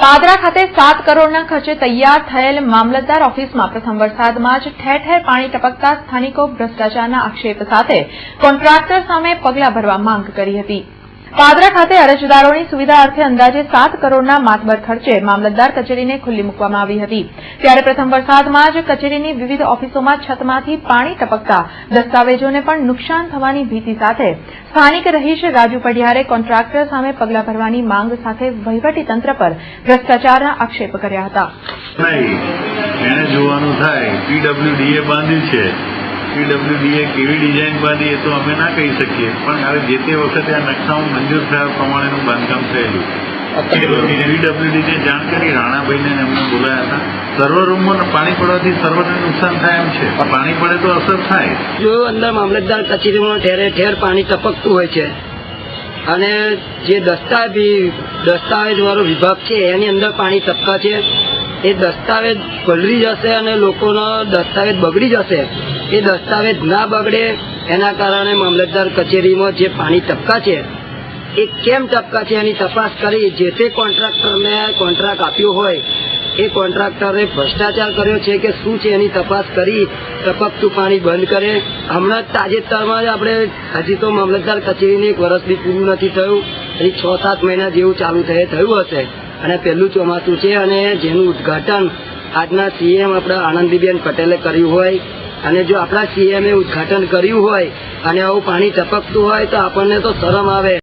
પાદરા ખાતે 7 કરોડના ખર્ચે તૈયાર થયેલ મામલતદાર ઓફિસમાં પ્રથમ વરસાદમાં જ ઠેર ઠેર પાણી ટપકતા સ્થાનિકો ભ્રષ્ટાચારના આક્ષેપ સાથે કોન્ટ્રાક્ટર સામે પગલાં ભરવા માંગ કરી હતી। પાદરા ખાતે અરજદારોની સુવિધા અર્થે અંદાજે 7 કરોડના માતબર ખર્ચે મામલતદાર કચેરીને ખુલ્લી મૂકવામાં આવી હતી। ત્યારે પ્રથમ વરસાદમાં જ કચેરીની વિવિધ ઓફિસોમાં છતમાંથી પાણી ટપકતા દસ્તાવેજોને પણ નુકસાન થવાની ભીતિ સાથે સ્થાનિક રહીશ રાજુ પઢિયારે કોન્ટ્રાક્ટર સામે પગલાં ભરવાની માંગ સાથે વહીવટીતંત્ર પર ભ્રષ્ટાચારના આક્ષેપ કર્યા હતા। એને જોવાનું થાય પીડબ્લ્યુડીએ બાંધ્યું છે, પીડબ્લ્યુડીએ કેવી ડિઝાઇન બાંધી એ તો અમે ના કહી શકીએ, પણ હવે જે તે વખતે આ નકશાઓ મંજૂર થયા પ્રમાણેનું બાંધકામ થયેલું। પીડબ્લ્યુડીને જાણ કરી રાણાભાઈને એમને બોલાયા હતા। સર્વર રૂમમાં પાણી પડવાથી સર્વરને નુકસાન થાય એમ છે, પાણી પડે તો અસર થાય। જો અંદર મામલતદાર કચેરીમાં ઠેરે ઠેર પાણી ટપકતું હોય છે અને જે દસ્તાવેજ વાળો વિભાગ છે એની અંદર પાણી ટપકા છે, એ દસ્તાવેજ પલળી જશે અને લોકોનો દસ્તાવેજ બગડી જશે। એ દસ્તાવેજ ના બગડે એના કારણે મામલતદાર કચેરીમાં જે પાણી ટપકા છે એ કેમ ટપકા છે એની તપાસ કરી જે તે કોન્ટ્રાક્ટરને કોન્ટ્રાક્ટ આપ્યો હોય એ કોન્ટ્રાક્ટરે ભ્રષ્ટાચાર કર્યો છે કે શું છે એની તપાસ કરી ટપકતું પાણી બંધ કરે। હમણાં તાજેતરમાં જ આપણે હજી તો મામલતદાર કચેરીને 1 વર્ષ બી પૂરું નથી થયું, હજી 6-7 મહિના જેવું ચાલુ થયું હશે અને પહેલું ચોમાસું છે અને જેનું ઉદ્ઘાટન આજના સીએમ આપણા આનંદીબેન પટેલે કર્યું હોય અને જો આપણા સીએમએ ઉદ્ઘાટન કર્યું હોય અને આવું પાણી ટપકતું હોય તો આપણને તો શરમ આવે।